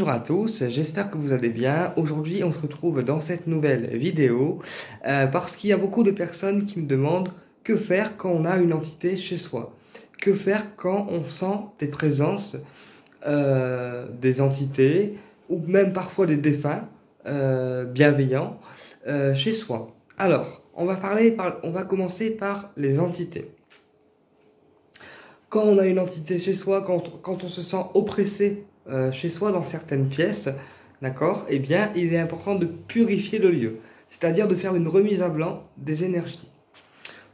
Bonjour à tous, j'espère que vous allez bien. Aujourd'hui, on se retrouve dans cette nouvelle vidéo parce qu'il y a beaucoup de personnes qui me demandent que faire quand on a une entité chez soi. Que faire quand on sent des présences des entités ou même parfois des défunts bienveillants chez soi. Alors, on va commencer par les entités. Quand on a une entité chez soi, quand on se sent oppressé chez soi dans certaines pièces, d'accord, eh bien, il est important de purifier le lieu, c'est-à-dire de faire une remise à blanc des énergies.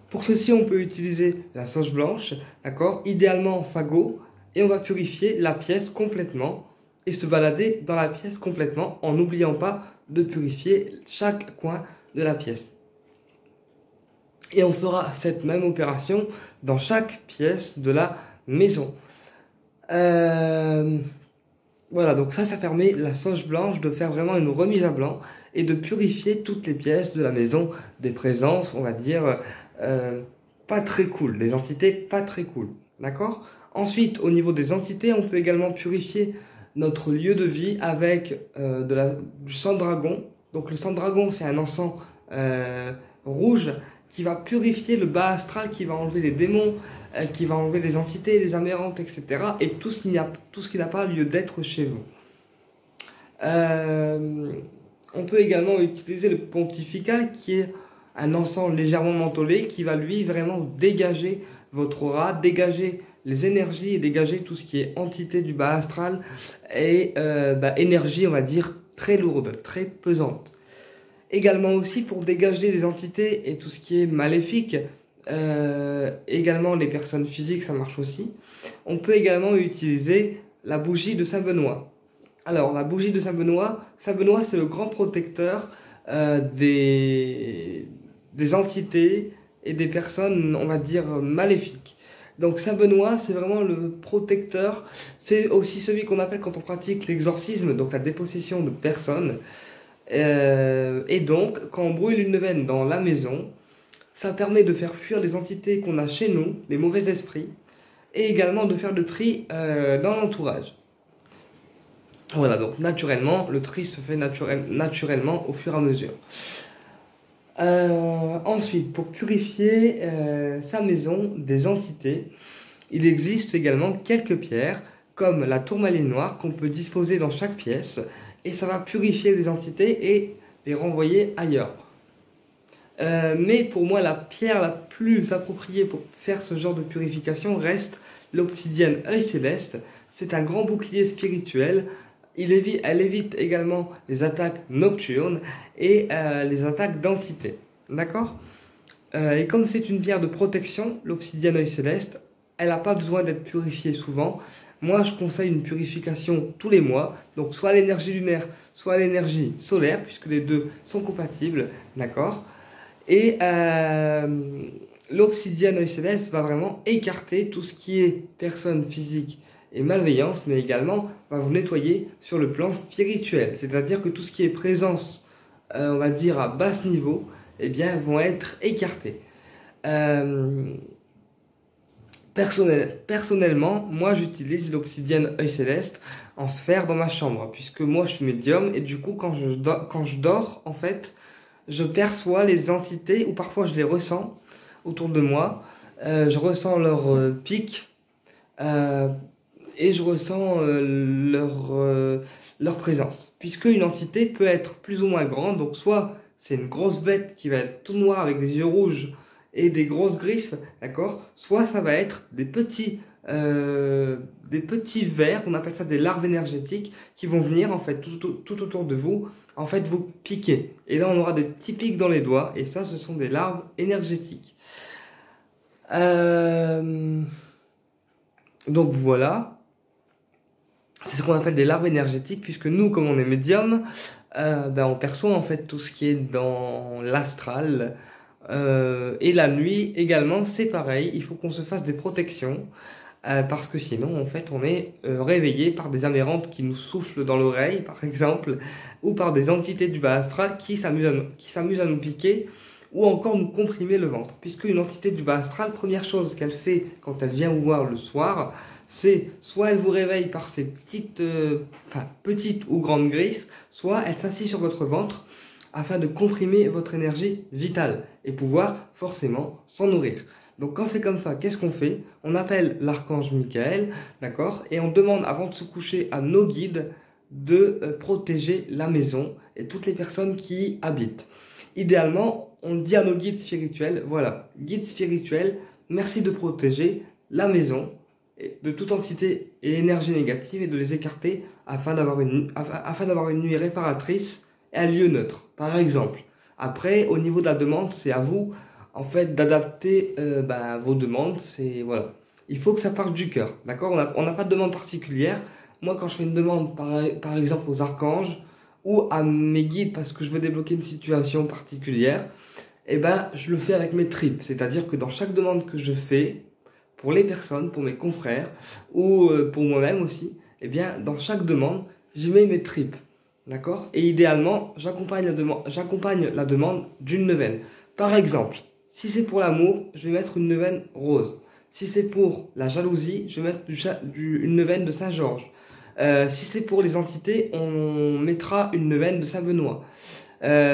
Pour ceci, on peut utiliser la sauge blanche, d'accord, idéalement en fagot, et on va purifier la pièce complètement et se balader dans la pièce complètement en n'oubliant pas de purifier chaque coin de la pièce. Et on fera cette même opération dans chaque pièce de la maison. Voilà, donc ça permet la sauge blanche de faire vraiment une remise à blanc et de purifier toutes les pièces de la maison des présences, on va dire, pas très cool, des entités pas très cool, d'accord? Ensuite, au niveau des entités, on peut également purifier notre lieu de vie avec du sang de dragon. Donc le sang de dragon, c'est un encens rouge qui va purifier le bas astral, qui va enlever les démons, qui va enlever les entités, les amérantes, etc. Et tout ce qui n'a pas lieu d'être chez vous. On peut également utiliser le pontifical, qui est un encens légèrement mentholé, qui va lui vraiment dégager votre aura, dégager les énergies et dégager tout ce qui est entité du bas astral et énergie, on va dire, très lourde, très pesante. Également aussi pour dégager les entités et tout ce qui est maléfique, également les personnes physiques, ça marche aussi. On peut également utiliser la bougie de Saint-Benoît. Alors, la bougie de Saint-Benoît, Saint-Benoît c'est le grand protecteur des entités et des personnes, on va dire, maléfiques. Donc Saint-Benoît, c'est vraiment le protecteur, c'est aussi celui qu'on appelle quand on pratique l'exorcisme, donc la dépossession de personnes. Et donc, quand on brûle une veine dans la maison, ça permet de faire fuir les entités qu'on a chez nous, les mauvais esprits, et également de faire le tri dans l'entourage. Voilà, donc naturellement, le tri se fait naturellement au fur et à mesure. Ensuite, pour purifier sa maison des entités, il existe également quelques pierres, comme la tourmaline noire qu'on peut disposer dans chaque pièce, et ça va purifier les entités et les renvoyer ailleurs. Mais pour moi, la pierre la plus appropriée pour faire ce genre de purification reste l'obsidienne œil céleste. C'est un grand bouclier spirituel. Elle évite également les attaques nocturnes et les attaques d'entités. D'accord? Et comme c'est une pierre de protection, l'obsidienne œil céleste, elle n'a pas besoin d'être purifiée souvent. Moi, je conseille une purification tous les mois, donc soit l'énergie lunaire, soit l'énergie solaire, puisque les deux sont compatibles, d'accord? Et l'obsidienne œil céleste va vraiment écarter tout ce qui est personne physique et malveillance, mais également va vous nettoyer sur le plan spirituel. C'est-à-dire que tout ce qui est présence, on va dire à basse niveau, eh bien, vont être écartés. Personnellement, moi j'utilise l'obsidienne œil céleste en sphère dans ma chambre, puisque moi je suis médium et du coup quand je dors, en fait, je perçois les entités ou parfois je les ressens autour de moi. Je ressens leur pic et je ressens leur présence, puisque une entité peut être plus ou moins grande, donc soit c'est une grosse bête qui va être tout noire avec des yeux rouges et des grosses griffes, d'accord? Soit ça va être des petits vers, on appelle ça des larves énergétiques, qui vont venir en fait tout autour de vous, en fait vous piquer. Et là on aura des petits pics dans les doigts, et ça ce sont des larves énergétiques. Donc voilà, c'est ce qu'on appelle des larves énergétiques, puisque nous, comme on est médium, on perçoit en fait tout ce qui est dans l'astral. Et la nuit également, c'est pareil, il faut qu'on se fasse des protections parce que sinon en fait on est réveillé par des amérantes qui nous soufflent dans l'oreille par exemple, ou par des entités du bas astral qui s'amusent à nous piquer ou encore nous comprimer le ventre, puisque une entité du bas astral, première chose qu'elle fait quand elle vient vous voir le soir, C'est soit elle vous réveille par ses petites ou grandes griffes, soit elle s'assied sur votre ventre afin de comprimer votre énergie vitale et pouvoir forcément s'en nourrir. Donc quand c'est comme ça, qu'est-ce qu'on fait? On appelle l'archange Michael, d'accord? Et on demande avant de se coucher à nos guides de protéger la maison et toutes les personnes qui y habitent. Idéalement, on dit à nos guides spirituels, voilà, guides spirituels, merci de protéger la maison de toute entité et énergie négative et de les écarter afin d'avoir une nuit réparatrice et un lieu neutre, par exemple. Après, au niveau de la demande, c'est à vous, en fait, d'adapter vos demandes. C'est, voilà. Il faut que ça parte du cœur, d'accord? On n'a pas de demande particulière. Moi, quand je fais une demande, par exemple, aux archanges ou à mes guides parce que je veux débloquer une situation particulière, eh ben, je le fais avec mes tripes. C'est-à-dire que dans chaque demande que je fais, pour les personnes, pour mes confrères ou pour moi-même aussi, eh bien, dans chaque demande, je mets mes tripes. D'accord? Et idéalement, j'accompagne la demande d'une neuvaine. Par exemple, si c'est pour l'amour, je vais mettre une neuvaine rose. Si c'est pour la jalousie, je vais mettre une neuvaine de Saint-Georges. Si c'est pour les entités, on mettra une neuvaine de Saint-Benoît.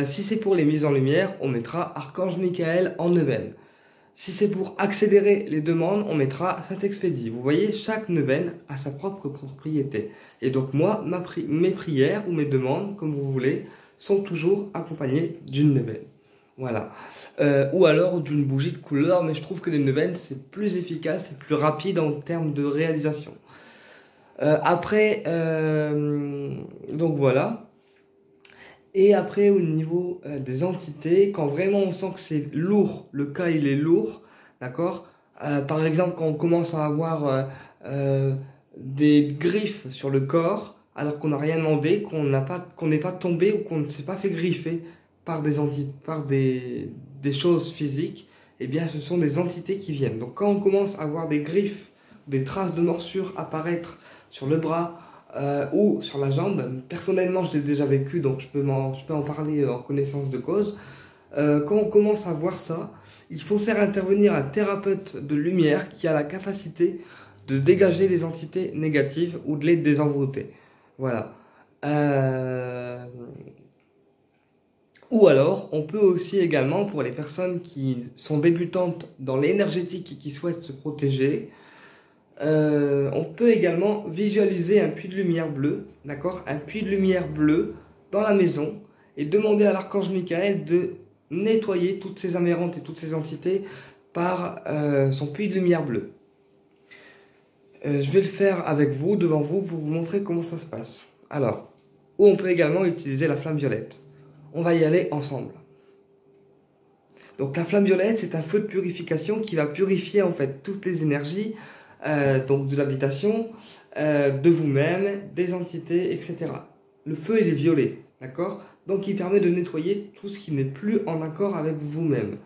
Si c'est pour les mises en lumière, on mettra Archange Michael en neuvaine. Si c'est pour accélérer les demandes, on mettra Saint-Expédie. Vous voyez, chaque neuvaine a sa propre propriété. Et donc moi, mes prières ou mes demandes, comme vous voulez, sont toujours accompagnées d'une neuvaine. Voilà. Ou alors d'une bougie de couleur, mais je trouve que les neuvaines, c'est plus efficace et plus rapide en termes de réalisation. Donc voilà. Et après, au niveau des entités, quand vraiment on sent que c'est lourd, le cas il est lourd, d'accord? Par exemple, quand on commence à avoir des griffes sur le corps, alors qu'on n'a rien demandé, qu'on n'est pas tombé ou qu'on ne s'est pas fait griffer par des choses physiques, eh bien ce sont des entités qui viennent. Donc quand on commence à avoir des griffes, des traces de morsures apparaître sur le bras, ou sur la jambe, personnellement je l'ai déjà vécu, donc je peux en parler en connaissance de cause. Quand on commence à voir ça, il faut faire intervenir un thérapeute de lumière qui a la capacité de dégager les entités négatives ou de les désenvoûter. Voilà. Ou alors, on peut aussi également, pour les personnes qui sont débutantes dans l'énergétique et qui souhaitent se protéger, on peut également visualiser un puits de lumière bleue, d'accord? Un puits de lumière bleue dans la maison et demander à l'archange Michael de nettoyer toutes ces amérantes et toutes ces entités par son puits de lumière bleue. Je vais le faire avec vous, devant vous, pour vous montrer comment ça se passe. Alors, ou on peut également utiliser la flamme violette. On va y aller ensemble. Donc la flamme violette, c'est un feu de purification qui va purifier en fait toutes les énergies, donc de l'habitation, de vous-même, des entités, etc. Le feu, il est violet, d'accord? Donc il permet de nettoyer tout ce qui n'est plus en accord avec vous-même.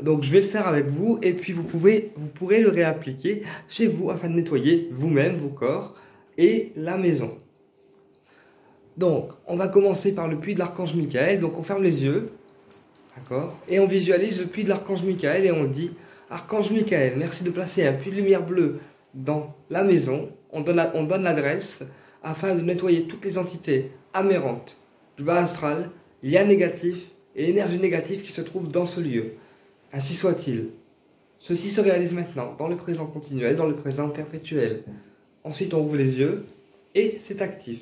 Donc je vais le faire avec vous et puis vous pourrez le réappliquer chez vous afin de nettoyer vous-même, vos corps et la maison. Donc on va commencer par le puits de l'archange Michael. Donc on ferme les yeux, d'accord? Et on visualise le puits de l'archange Michael et on dit: Archange Michael, merci de placer un puits de lumière bleue dans la maison. On donne l'adresse afin de nettoyer toutes les entités amérantes du bas astral, liens négatifs et énergies négatives qui se trouvent dans ce lieu. Ainsi soit-il. Ceci se réalise maintenant, dans le présent continuel, dans le présent perpétuel. Ensuite, on ouvre les yeux et c'est actif.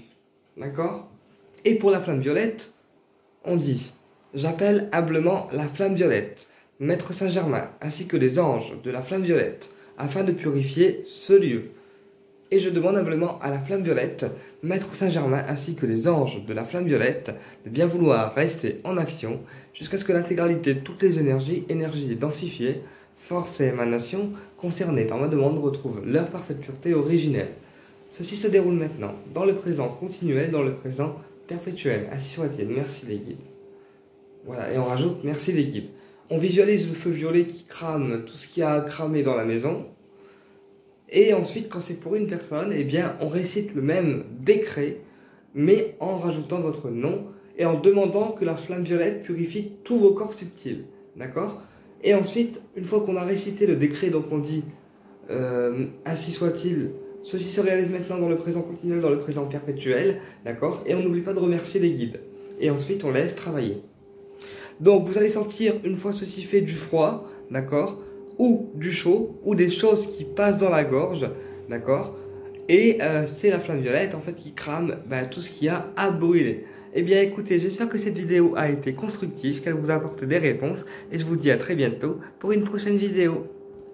D'accord? Et pour la flamme violette, on dit: j'appelle humblement la flamme violette, Maître Saint-Germain, ainsi que les anges de la flamme violette, afin de purifier ce lieu. Et je demande humblement à la flamme violette, Maître Saint-Germain, ainsi que les anges de la flamme violette, de bien vouloir rester en action jusqu'à ce que l'intégralité de toutes les énergies densifiées, forces et émanations concernées par ma demande retrouvent leur parfaite pureté originelle. Ceci se déroule maintenant, dans le présent continuel, dans le présent perpétuel. Ainsi soit-il. Merci les guides. Voilà, et on rajoute: merci les guides. On visualise le feu violet qui crame tout ce qui a cramé dans la maison. Et ensuite, quand c'est pour une personne, eh bien, on récite le même décret, mais en rajoutant votre nom et en demandant que la flamme violette purifie tous vos corps subtils. D'accord? Et ensuite, une fois qu'on a récité le décret, donc on dit ainsi soit-il, Ceci se réalise maintenant dans le présent continuel, dans le présent perpétuel, d'accord? Et on n'oublie pas de remercier les guides. Et ensuite, on laisse travailler. Donc, vous allez sentir, une fois ceci fait, du froid, d'accord? Ou du chaud, ou des choses qui passent dans la gorge, d'accord? Et c'est la flamme violette, en fait, qui crame tout ce qu'il y a à brûler. Eh bien, écoutez, j'espère que cette vidéo a été constructive, qu'elle vous apporte des réponses, et je vous dis à très bientôt pour une prochaine vidéo.